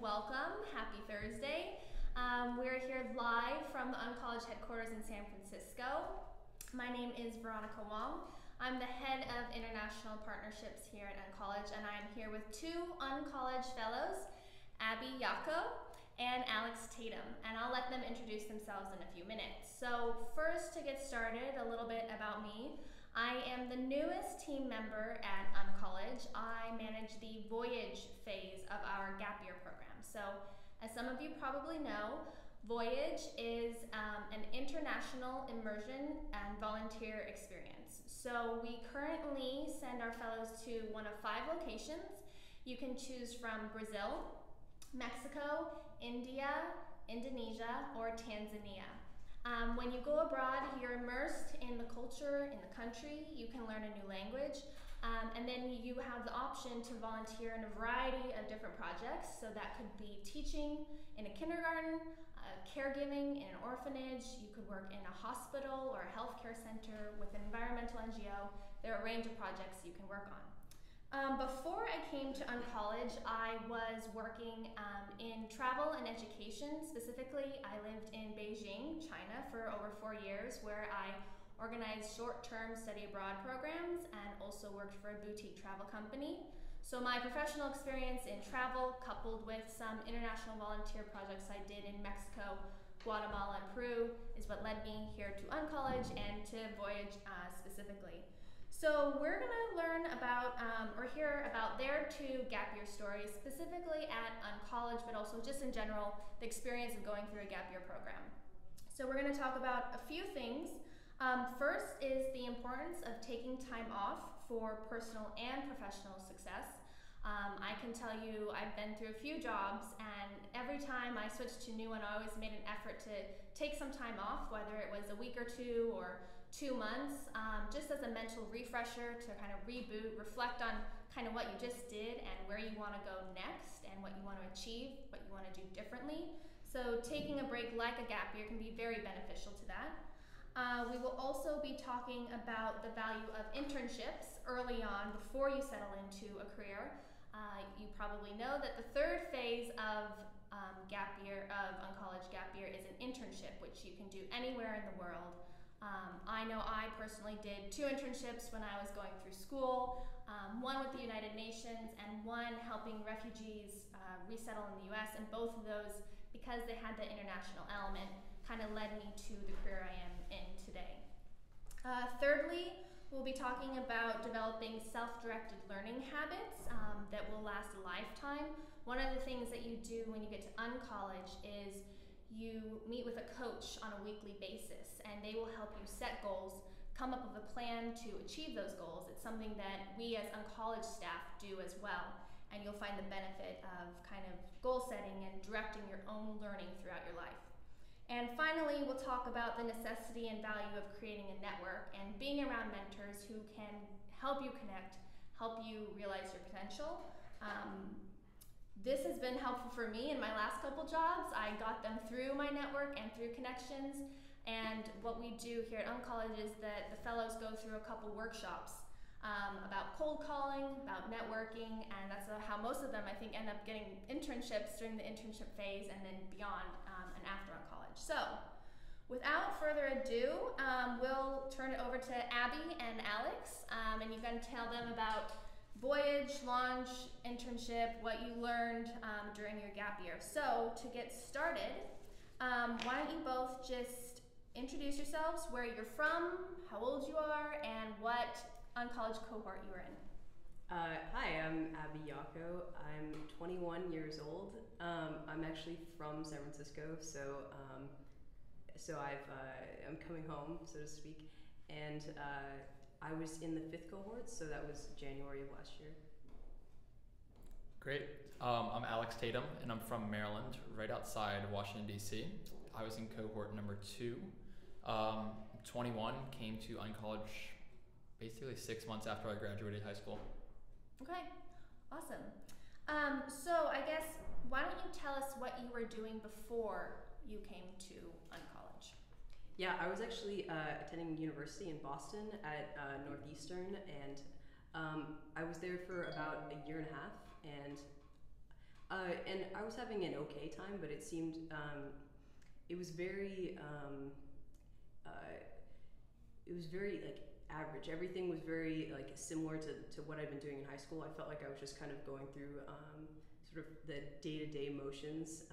welcome. Happy Thursday. We're here live from the UnCollege headquarters in San Francisco. My name is Veronica Wong. I'm the head of international partnerships here at UnCollege, and I'm here with two UnCollege fellows, Abby Yako and Alex Tatum, and I'll let them introduce themselves in a few minutes. So first, to get started, a little bit about me. I am the newest team member at UnCollege. I manage the Voyage phase of our gap year program. So as some of you probably know, Voyage is an international immersion and volunteer experience. So we currently send our fellows to one of 5 locations. You can choose from Brazil, Mexico, India, Indonesia, or Tanzania. When you go abroad, you're immersed in the culture, in the country. You can learn a new language, and then you have the option to volunteer in a variety of different projects. So that could be teaching in a kindergarten, caregiving in an orphanage. You could work in a hospital or a healthcare center with an environmental NGO. There are a range of projects you can work on. Before I came to UnCollege, I was working in travel and education. Specifically, I lived in Beijing, China for over 4 years, where I organized short-term study abroad programs and also worked for a boutique travel company. So my professional experience in travel, coupled with some international volunteer projects I did in Mexico, Guatemala, and Peru, is what led me here to UnCollege and to Voyage specifically. So we're going to learn about or hear about their 2 gap year stories, specifically at UnCollege, but also just in general, the experience of going through a gap year program. So we're going to talk about a few things. First is the importance of taking time off for personal and professional success. I can tell you I've been through a few jobs, and every time I switched to a new one, I always made an effort to take some time off, whether it was a week or 2 or 2 months, just as a mental refresher to kind of reboot, reflect on kind of what you just did and where you want to go next and what you want to achieve, what you want to do differently. So taking a break like a gap year can be very beneficial to that. We will also be talking about the value of internships early on before you settle into a career. You probably know that the 3rd phase of UnCollege gap year is an internship, which you can do anywhere in the world. I know I personally did 2 internships when I was going through school, one with the United Nations and one helping refugees resettle in the US, and both of those, because they had the international element, kind of led me to the career I am in today. Thirdly, we'll be talking about developing self-directed learning habits that will last a lifetime. One of the things that you do when you get to UnCollege is you meet with a coach on a weekly basis, and they will help you set goals, come up with a plan to achieve those goals. It's something that we as UnCollege staff do as well, and you'll find the benefit of kind of goal setting and directing your own learning throughout your life. And finally, we'll talk about the necessity and value of creating a network and being around mentors who can help you connect, help you realize your potential. This has been helpful for me in my last couple jobs. I got them through my network and through connections. And what we do here at UnCollege is that the fellows go through a couple workshops about cold calling, about networking, and that's how most of them, I think, end up getting internships during the internship phase and then beyond and after UnCollege. So without further ado, we'll turn it over to Abby and Alex, and you can tell them about Voyage, launch, internship, what you learned during your gap year. So to get started, why don't you both just introduce yourselves, where you're from, how old you are, and what UnCollege cohort you were in. Hi, I'm Abby Yako. I'm 21 years old. I'm actually from San Francisco, so I'm coming home, so to speak, and I was in the 5th cohort, so that was January of last year. Great. I'm Alex Tatum, and I'm from Maryland, right outside Washington, D.C. I was in cohort number 2. 21, came to UnCollege basically 6 months after I graduated high school. Okay, awesome. So I guess, why don't you tell us what you were doing before you came to UnCollege? Yeah, I was actually attending university in Boston at Northeastern, and I was there for about a year and a half, and And I was having an okay time, but it seemed it was very like average. Everything was very like similar to what I'd been doing in high school. I felt like I was just kind of going through sort of the day-to-day motions.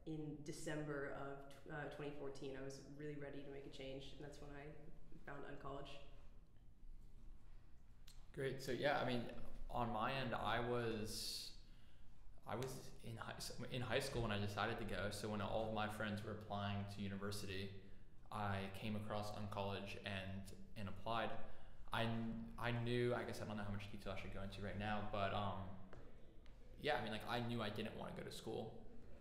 In December of 2014, I was really ready to make a change, and that's when I found UnCollege. Great. So yeah, I mean, on my end, I was in high school when I decided to go. So when all of my friends were applying to university, I came across UnCollege and applied. I knew, I guess I don't know how much detail I should go into right now, but yeah, I mean, like I knew I didn't want to go to school,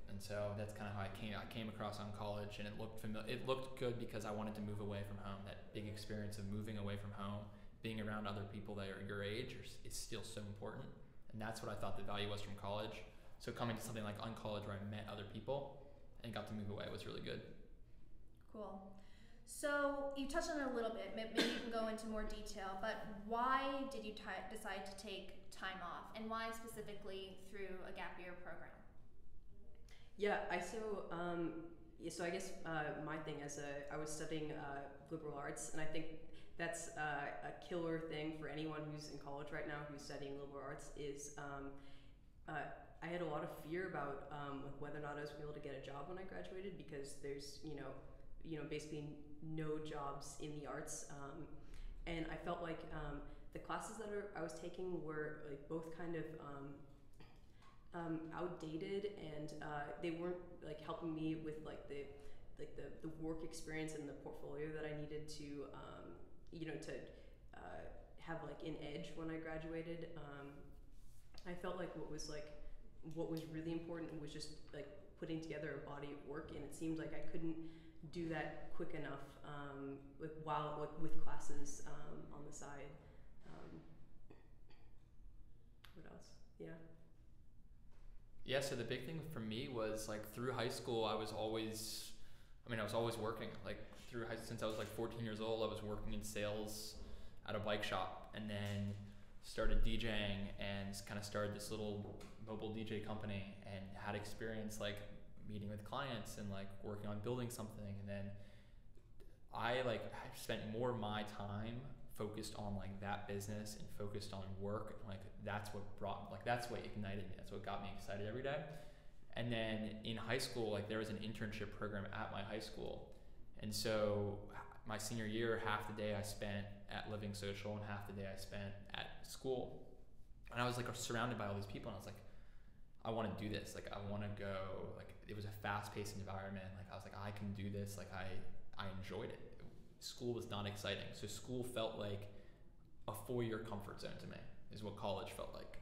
and so that's kind of how I came across UnCollege, and it looked familiar. It looked good because I wanted to move away from home. That big experience of moving away from home, being around other people that are your age is still so important, and that's what I thought the value was from college. So coming to something like UnCollege where I met other people and got to move away was really good. Cool. So you touched on it a little bit. Maybe you can go into more detail, but why did you decide to take time off, and why specifically through a gap year program? Yeah, so I guess my thing I was studying liberal arts, and I think that's a killer thing for anyone who's in college right now who's studying liberal arts is I had a lot of fear about whether or not I was going to be able to get a job when I graduated, because there's basically no jobs in the arts, and I felt like the classes that I was taking were like both kind of outdated, and they weren't like helping me with like the work experience and the portfolio that I needed to to have like an edge when I graduated. I felt like what was really important was just like putting together a body of work, and it seemed like I couldn't do that quick enough with classes on the side. What else? Yeah, so the big thing for me was like through high school, I was always working. Like since I was like 14 years old, I was working in sales at a bike shop, and then started DJing and kind of started this little mobile DJ company, and had experience like meeting with clients and like working on building something. And then I spent more of my time focused on like that business and focused on work. Like that's what ignited me. That's what got me excited every day. And then in high school, like there was an internship program at my high school. And so my senior year, half the day I spent at Living Social and half the day I spent at school. And I was like surrounded by all these people, and I was like, I want to do this. Like I want to go. Like it was a fast-paced environment. Like I was like, I can do this. Like I enjoyed it. School was not exciting. So school felt like a 4-year comfort zone to me, is what college felt like.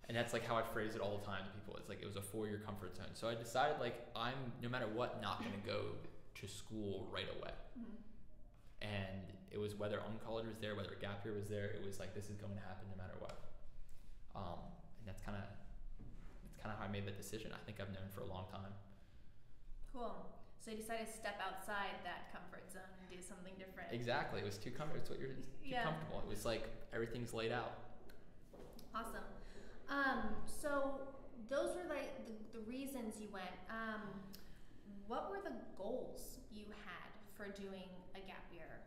And that's like how I phrase it all the time to people. It's like it was a 4-year comfort zone. So I decided like I'm, no matter what, not going to go to school right away. Mm-hmm. And it was whether UnCollege was there, whether gap year was there, it was like this is going to happen no matter what. And that's kind of how I made the decision. I think I've known for a long time. Cool. So you decided to step outside that comfort zone and do something different. Exactly. It was too comfortable. It's what you're too comfortable. It was like everything's laid out. Awesome. So those were like the reasons you went. What were the goals you had for doing a gap year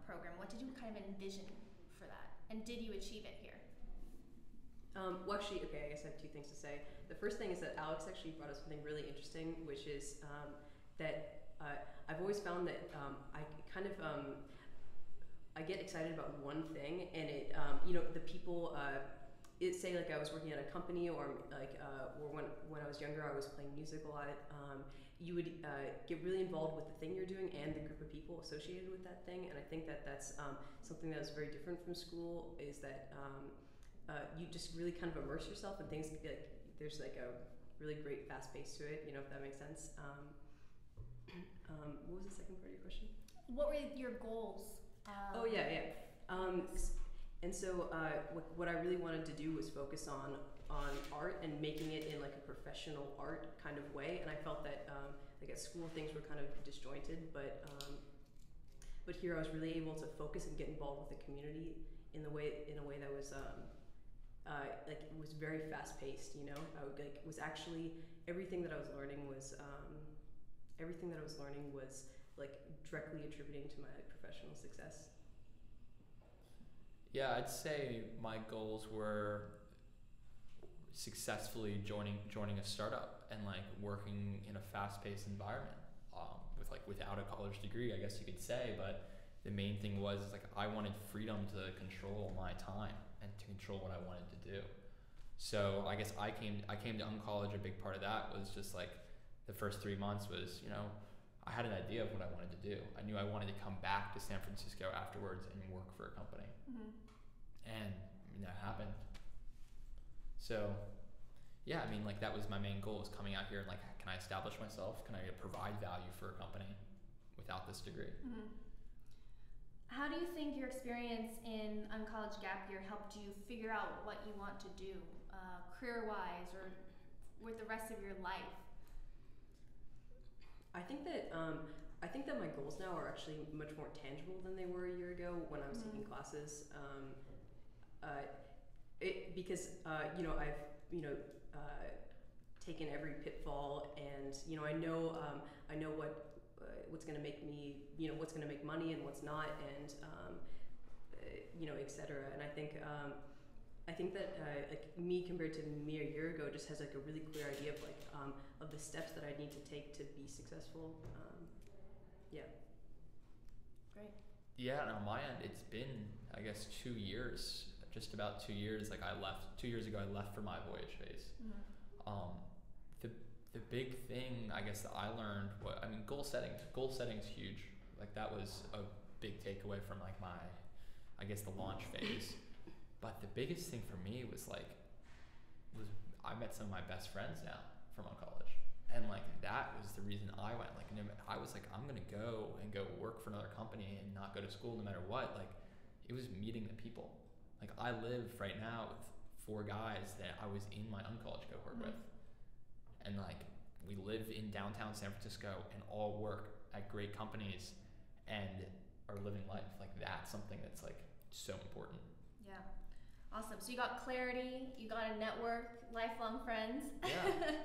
program? What did you kind of envision for that? And did you achieve it here? Well, actually, okay, I guess I have 2 things to say. The first thing is that Alex actually brought up something really interesting, which is that I've always found that I get excited about one thing, and it, the people, say like I was working at a company, or like, or when I was younger, I was playing music a lot. You would get really involved with the thing you're doing and the group of people associated with that thing, and I think that that's something that is very different from school. Is that you just really kind of immerse yourself in things. Like there's like a really great fast pace to it, if that makes sense. What was the second part of your question? What were your goals? And so what I really wanted to do was focus on art and making it in like a professional art kind of way. And I felt that like at school things were kind of disjointed, but here I was really able to focus and get involved with the community in a way that was like it was very fast paced. You know, I would, like, was actually everything that I was learning was like directly attributing to my like professional success. Yeah, I'd say my goals were successfully joining a startup and like working in a fast-paced environment, with like without a college degree, I guess you could say. But the main thing was like I wanted freedom to control my time and to control what I wanted to do. So I guess I came to UnCollege. A big part of that was just like the first 3 months was, you know, I had an idea of what I wanted to do. I knew I wanted to come back to San Francisco afterwards and work for a company. And I mean, that happened. So yeah, I mean, like that was my main goal, was coming out here and like, can I establish myself? Can I provide value for a company without this degree? How do you think your experience in UnCollege gap year helped you figure out what you want to do, career-wise or with the rest of your life? I think that my goals now are actually much more tangible than they were a year ago when I was taking classes. Because you know, I've taken every pitfall, and you know, I know what's going to make me, you know, what's going to make money and what's not, and you know, etc. And I think that like me compared to me a year ago just has like a really clear idea of like of the steps that I need to take to be successful. Yeah. Great. Yeah, and on my end, it's been, I guess, 2 years, just about 2 years. Like 2 years ago, I left for my voyage phase. The big thing, I guess, that I learned, goal setting's huge. Like that was a big takeaway from like my, I guess, the launch phase. But the biggest thing for me was I met some of my best friends now from UnCollege. And like that was the reason I went. Like I was like, I'm gonna go work for another company and not go to school no matter what. Like it was meeting the people. Like I live right now with 4 guys that I was in my UnCollege cohort with. And like we live in downtown San Francisco and all work at great companies and are living life. Like that's something that's like so important. Yeah. Awesome. So you got clarity, you got a network, lifelong friends. Yeah.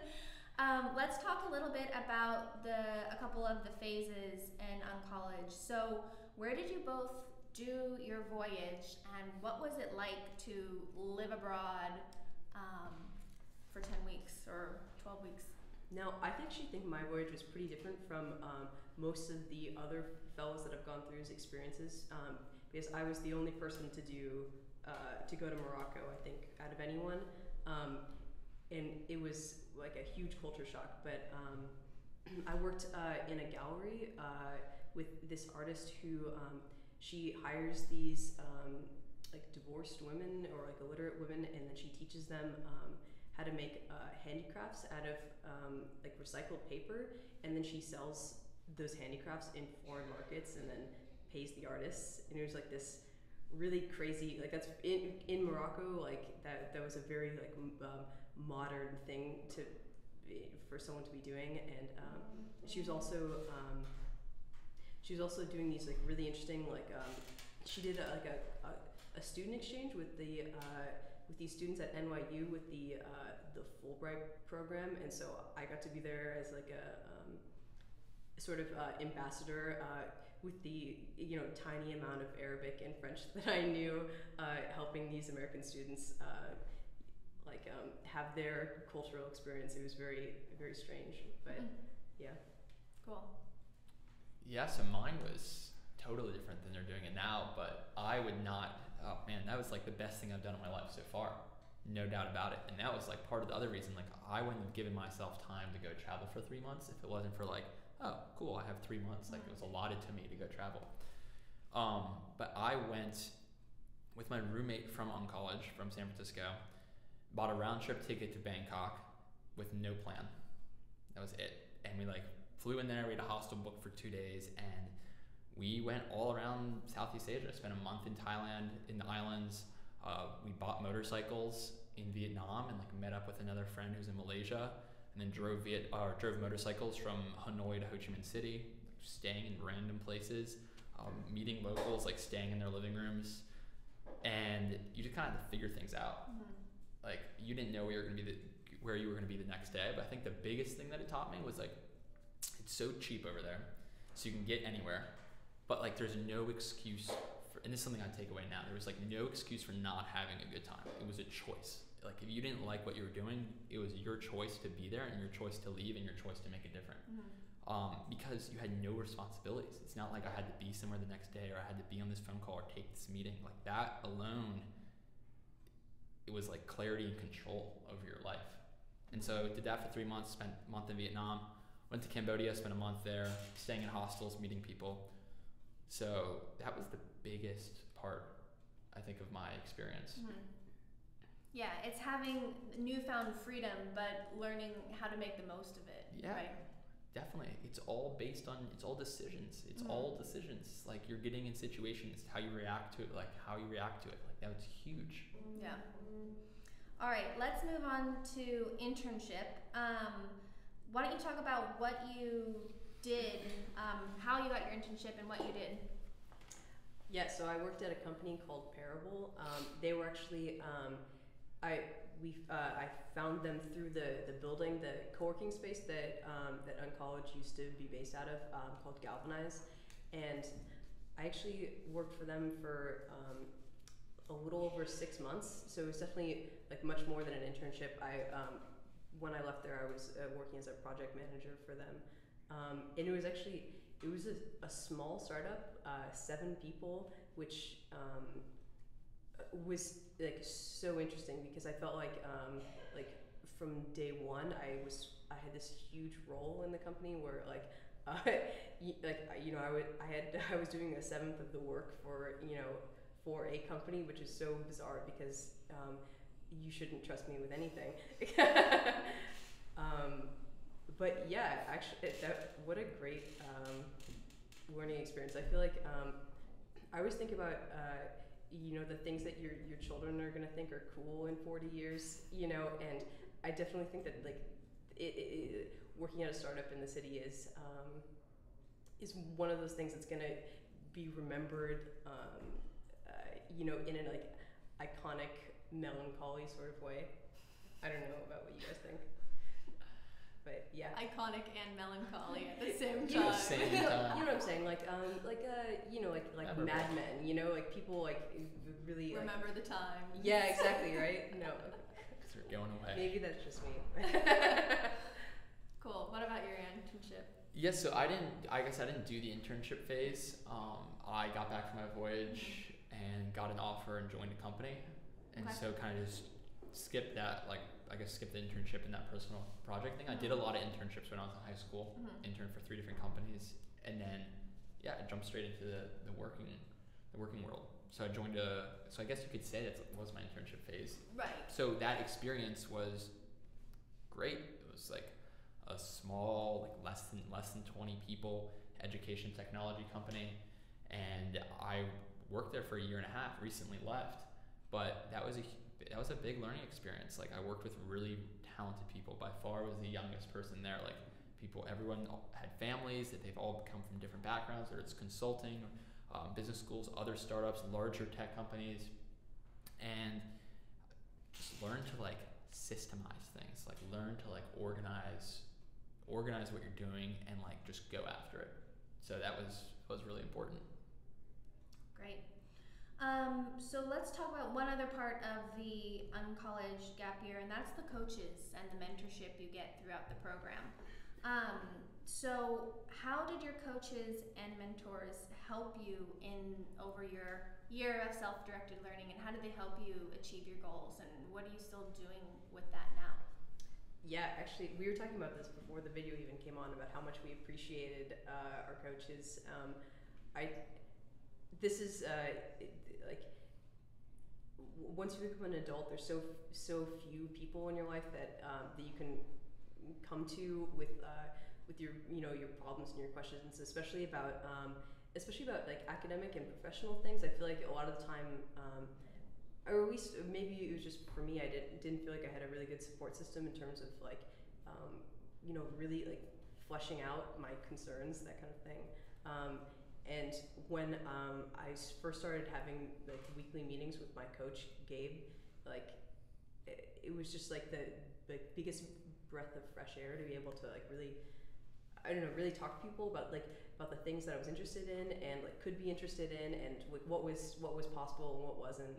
Let's talk a little bit about a couple of the phases in UnCollege. So where did you both do your voyage, and what was it like to live abroad for 10 weeks or 12 weeks? Now, I actually think my voyage was pretty different from most of the other fellows that have gone through his experiences, because I was the only person to go to Morocco, I think, out of anyone. And it was like a huge culture shock, but I worked in a gallery with this artist who she hires these like divorced women or like illiterate women, and then she teaches them how to make handicrafts out of like recycled paper, and then she sells those handicrafts in foreign markets and then pays the artists. And it was like this really crazy, like that's in Morocco, like that was a very like modern thing for someone to be doing. And she was also doing these like really interesting, like she did a student exchange with these students at NYU with the Fulbright program, and so I got to be there as like a sort of ambassador with the tiny amount of Arabic and French that I knew, helping these American students have their cultural experience. It was very, very strange, but yeah. Cool. Yeah, so mine was totally different than they're doing it now, but I would not, oh man, that was like the best thing I've done in my life so far. No doubt about it. And that was like part of the other reason, like I wouldn't have given myself time to go travel for 3 months if it wasn't for like, oh, cool, I have 3 months. Like it was allotted to me to go travel. But I went with my roommate from UnCollege from San Francisco, bought a round trip ticket to Bangkok with no plan. That was it. And we like flew in there, we had a hostel booked for 2 days, and we went all around Southeast Asia. Spent a month in Thailand, in the islands. We bought motorcycles in Vietnam and like met up with another friend who's in Malaysia, and then drove motorcycles from Hanoi to Ho Chi Minh City, staying in random places, meeting locals, like staying in their living rooms, and you just kind of have to figure things out. like you didn't know where you were gonna be the next day. But I think the biggest thing that it taught me was like it's so cheap over there, so you can get anywhere. But like there's no excuse for, and this is something I take away now. There was like no excuse for not having a good time. It was a choice. Like if you didn't like what you were doing, it was your choice to be there and your choice to leave and your choice to make it different. Because you had no responsibilities. It's not like I had to be somewhere the next day or I had to be on this phone call or take this meeting. Like that alone, it was like clarity and control over your life. And so did that for 3 months, spent a month in Vietnam, went to Cambodia, spent a month there, staying in hostels, meeting people. So that was the biggest part, I think, of my experience. Yeah, it's having newfound freedom, but learning how to make the most of it. Yeah, right? Definitely. It's all decisions. It's all decisions. Like you're getting in situations, how you react to it, like that's huge. Yeah. All right, let's move on to internship. Why don't you talk about what you did, how you got your internship and what you did? Yeah, so I worked at a company called Parable. They were actually, I found them through the building, the co-working space that UnCollege used to be based out of, called Galvanize, and I actually worked for them for a little over 6 months. So it was definitely like much more than an internship. When I left there, I was working as a project manager for them, and it was a small startup, 7 people, which was like so interesting because I felt like from day one I had this huge role in the company where I was doing 1/7 of the work for a company, which is so bizarre because you shouldn't trust me with anything. But yeah, actually, what a great learning experience. I feel like I always think about the things that your children are gonna think are cool in 40 years, and I definitely think that like working at a startup in the city is one of those things that's gonna be remembered, in an like iconic melancholy sort of way. I don't know about what you guys think. But yeah, iconic and melancholy at the same time. You know what I'm saying? Like Mad Men. Like people like really remember the time. Yeah, exactly. Right? No. Because they're going away. Maybe that's just me. Cool. What about your internship? Yes, so I guess I didn't do the internship phase. I got back from my voyage and got an offer and joined a company, and so kind of just skipped that, skip the internship and that personal project thing. I did a lot of internships when I was in high school, interned for 3 different companies, and then I jumped straight into the working world. So I joined so I guess you could say that was my internship phase. Right. So that experience was great. It was like a small, like less than 20 people education technology company, and I worked there for a 1.5 years, recently left, but that was a big learning experience. Like I worked with really talented people. By far was the youngest person there. Like everyone had families, that they've all come from different backgrounds, whether it's consulting, business schools, other startups, larger tech companies, and just learn to like systemize things, like learn to like organize what you're doing and like just go after it. So that was really important. Great. So let's talk about one other part of the UnCollege gap year, and that's the coaches and the mentorship you get throughout the program. So how did your coaches and mentors help you over your year of self-directed learning, and how did they help you achieve your goals, and what are you still doing with that now? Yeah, actually, we were talking about this before the video even came on, about how much we appreciated our coaches. This is once you become an adult, there's so few people in your life that you can come to with your your problems and your questions, especially about like academic and professional things. I feel like a lot of the time, or at least maybe it was just for me, I didn't feel like I had a really good support system in terms of like really like fleshing out my concerns, that kind of thing. And when I first started having like weekly meetings with my coach Gabe, like it was just like the biggest breath of fresh air to be able to like really, I don't know, really talk to people about the things that I was interested in and like could be interested in, and what was possible and what wasn't.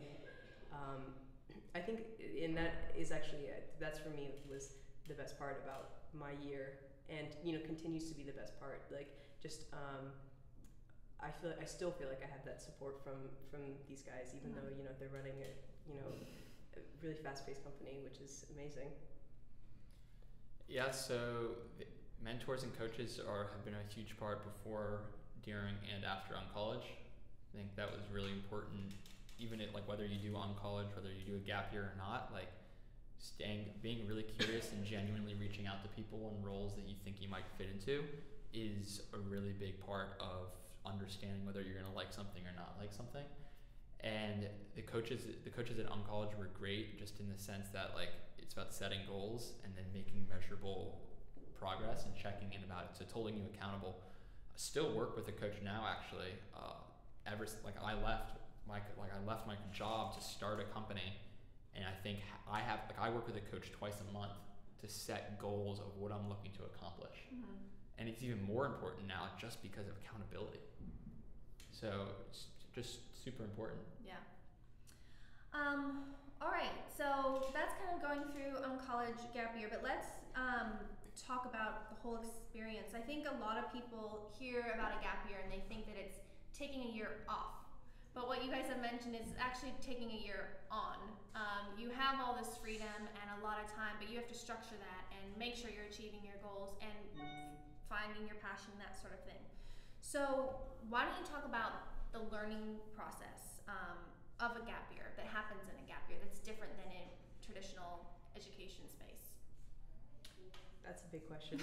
I think, and that is actually, that's for me was the best part about my year, and continues to be the best part. Like just I still feel like I have that support from these guys, even though they're running a really fast-paced company, which is amazing. Yeah, so mentors and coaches have been a huge part before, during, and after UnCollege. I think that was really important, even at, like, whether you do UnCollege, whether you do a gap year or not, like being really curious and genuinely reaching out to people and roles that you think you might fit into is a really big part of understanding whether you're gonna like something or not like something. And the coaches at UnCollege were great, just in the sense that like it's about setting goals and then making measurable progress and checking in about it, so holding you accountable. I still work with a coach now, actually. I left my job to start a company, and I think I work with a coach twice a month to set goals of what I'm looking to accomplish. Mm-hmm. And it's even more important now just because of accountability. So it's just super important. Yeah. All right, so that's kind of going through UnCollege gap year, but let's talk about the whole experience. I think a lot of people hear about a gap year and they think that it's taking a year off. But what you guys have mentioned is actually taking a year on. You have all this freedom and a lot of time, but you have to structure that and make sure you're achieving your goals and finding your passion, that sort of thing. So why don't you talk about the learning process of a gap year that happens in a gap year that's different than in traditional education space? That's a big question.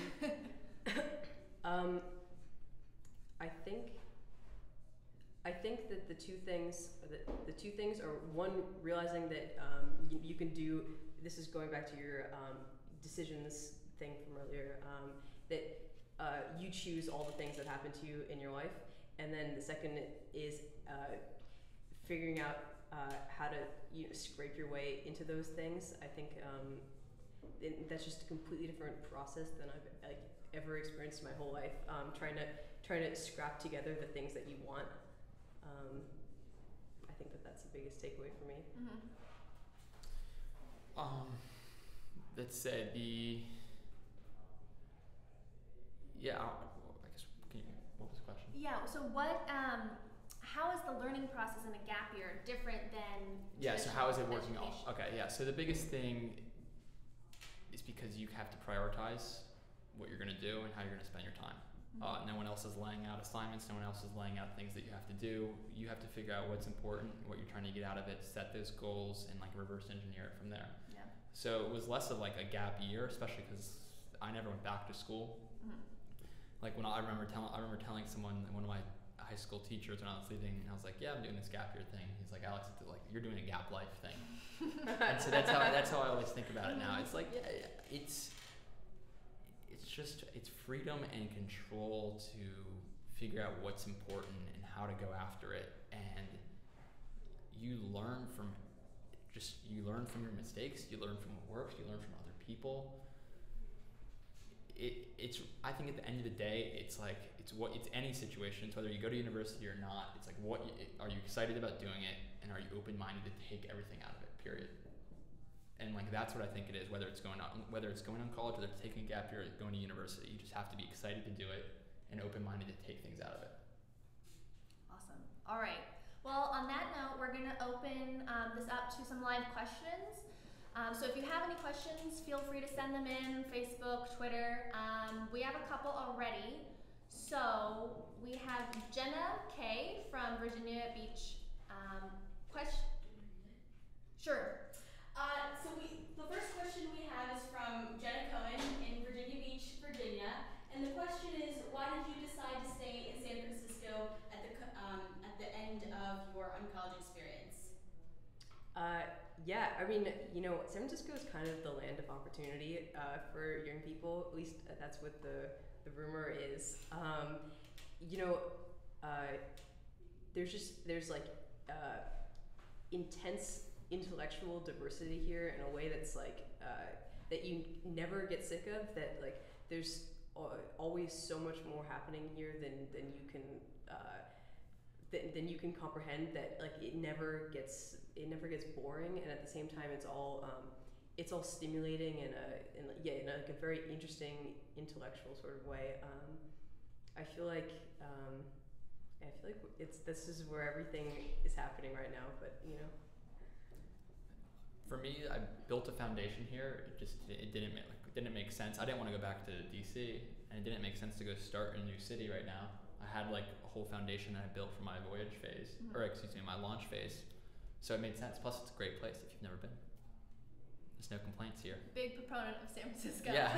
I think that the two things are, one, realizing that you can do, this is going back to your decisions thing from earlier, that you choose all the things that happen to you in your life, and then the second is figuring out how to scrape your way into those things. I think that's just a completely different process than I've ever experienced my whole life. Trying to scrap together the things that you want. I think that's the biggest takeaway for me. Mm-hmm. Let's say I guess, what was the question? Yeah, so how is the learning process in a gap year different than so how is it working education? Okay, yeah, so the biggest thing is because you have to prioritize what you're going to do and how you're going to spend your time. Mm-hmm. No one else is laying out assignments, no one else is laying out things that you have to do. You have to figure out what's important, what you're trying to get out of it, set those goals, and like reverse engineer it from there. Yeah. So it was less of like a gap year, especially because I never went back to school. Mm-hmm. Like when I remember telling someone, one of my high school teachers, when I was leaving, and I was like, "Yeah, I'm doing this gap year thing." He's like, "Alex, it's like you're doing a gap life thing." And so that's how I always think about it now. It's like, it's freedom and control to figure out what's important and how to go after it, and you learn from your mistakes, you learn from what works, you learn from other people. I think at the end of the day, it's any situation. It's whether you go to university or not. It's like, are you excited about doing it, and are you open-minded to take everything out of it? Period. And like that's what I think it is. Whether it's going on college, whether it's taking a gap year, or going to university, you just have to be excited to do it and open-minded to take things out of it. Awesome. All right. Well, on that note, we're going to open this up to some live questions. So if you have any questions, feel free to send them in, Facebook, Twitter. We have a couple already. So we have Jenna K from Virginia Beach. Question? Sure. So the first question we have is from Jenna Cohen in Virginia Beach, Virginia. And the question is, why did you decide to stay in San Francisco at the end of your UnCollege experience? I mean, San Francisco is kind of the land of opportunity for young people. At least that's what the rumor is. There's intense intellectual diversity here in a way that's like that you never get sick of. That like there's always so much more happening here than you can comprehend. That like it never gets boring, and at the same time it's all stimulating in like a very interesting intellectual sort of way. I feel like this is where everything is happening right now, but you know. For me, I built a foundation here. It didn't make sense. I didn't want to go back to DC, and it didn't make sense to go start in a new city right now. I had like a whole foundation that I built for my voyage phase, or excuse me, my launch phase. So it made sense. Plus, it's a great place if you've never been. There's no complaints here. Big proponent of San Francisco. Yeah,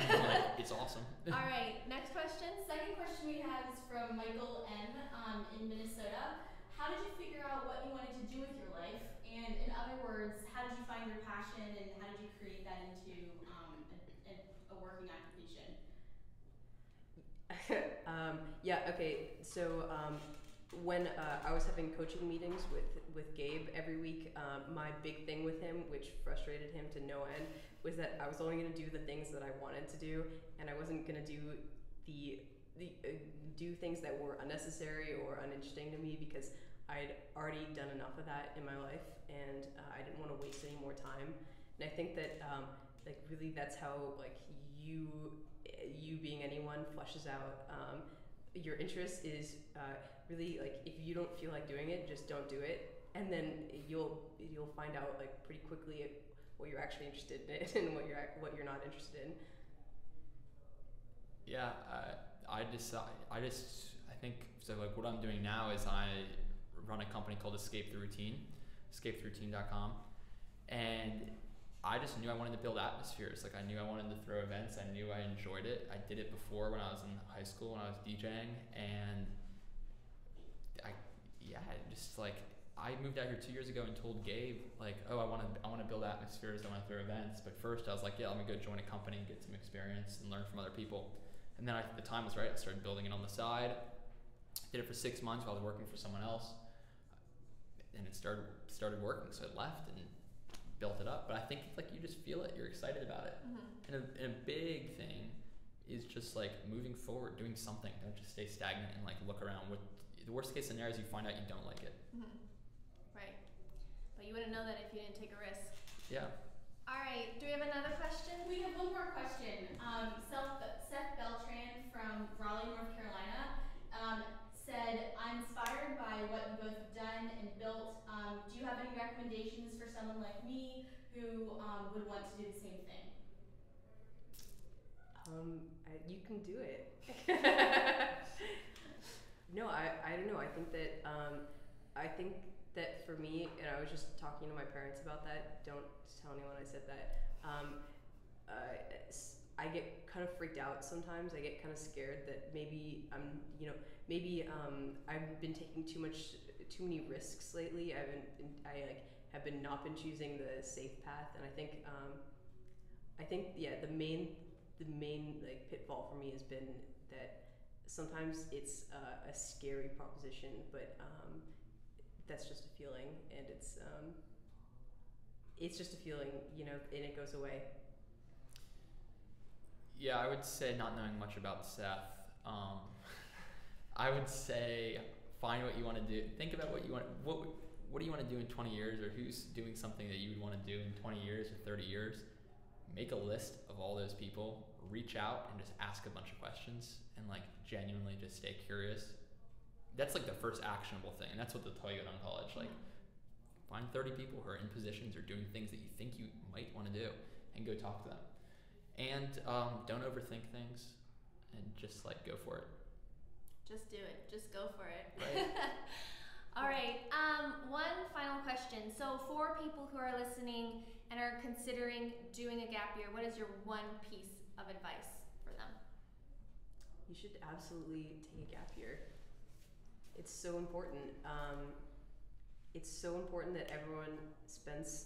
it's awesome. All right, next question. Second question we have is from Michael M. In Minnesota. How did you figure out what you wanted to do with your life? And in other words, how did you find your passion, and how did you create that into a working occupation? Okay. So when I was having coaching meetings with Gabe every week, my big thing with him, which frustrated him to no end, was that I was only going to do the things that I wanted to do, and I wasn't going to do do things that were unnecessary or uninteresting to me, because I'd already done enough of that in my life, and I didn't want to waste any more time. And I think that like really that's how like you being anyone flushes out your interest. Is really like if you don't feel like doing it, just don't do it, and then you'll find out like pretty quickly what you're actually interested in and what you're not interested in. Yeah, I think so. Like what I'm doing now is I run a company called Escape the Routine, escapetheroutine.com, and I just knew I wanted to build atmospheres. Like I knew I wanted to throw events. I knew I enjoyed it. I did it before when I was in high school when I was DJing, and I moved out here 2 years ago and told Gabe like, oh, I want to build atmospheres. I want to throw events. But first I was like, yeah, let me go join a company and get some experience and learn from other people. And then the time was right. I started building it on the side. Did it for 6 months while I was working for someone else, and it started working. So I left and built it up. But I think like you just feel it. You're excited about it. And a big thing is just like moving forward, doing something. Don't just stay stagnant and like look around. The worst case scenario is you find out you don't like it. Right. But you wouldn't know that if you didn't take a risk. Yeah. All right. Do we have another question? We have one more question. Seth Beltran from Raleigh, North Carolina, said, I'm inspired by what you both have done and built. Do you have any recommendations for someone like me who would want to do the same thing? You can do it. No, I don't know. I think that for me, and I was just talking to my parents about that. Don't tell anyone I said that. I get kind of freaked out sometimes. I get kind of scared that maybe I've been taking too many risks lately. Have not been choosing the safe path, and I think the main like pitfall for me has been that sometimes it's a scary proposition, but that's just a feeling, and it's just a feeling, and it goes away. Yeah, I would say, not knowing much about Seth, I would say find what you want to do. Think about what do you want to do in 20 years, or who's doing something that you would want to do in 20 years or 30 years. Make a list of all those people, reach out and just ask a bunch of questions, and like genuinely just stay curious. That's like the first actionable thing, and that's what they'll tell you at UnCollege. Like, find 30 people who are in positions or doing things that you think you might want to do, and go talk to them. And don't overthink things, and just like go for it. Just do it. Just go for it. Right. All right. One final question. So for people who are listening and are considering doing a gap year, what is your one piece of advice for them? You should absolutely take a gap year. It's so important. It's so important that everyone spends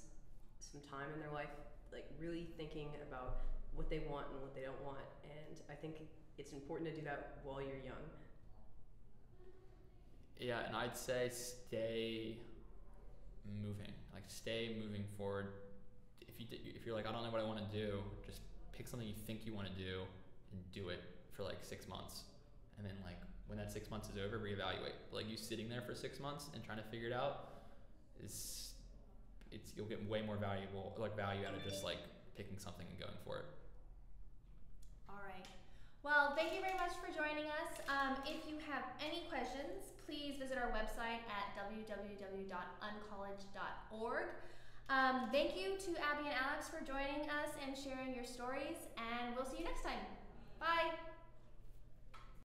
some time in their life like really thinking about what they want and what they don't want. And I think it's important to do that while you're young. Yeah, and I'd say stay moving. Like stay moving forward. If you're like, I don't know what I want to do, just pick something you think you want to do and do it for like 6 months, and then like when that 6 months is over, reevaluate. Like you sitting there for 6 months and trying to figure it out you'll get way more value out of just like picking something and going for it. All right. Well, thank you very much for joining us. If you have any questions, please visit our website at www.uncollege.org. Thank you to Abby and Alex for joining us and sharing your stories, and we'll see you next time. Bye.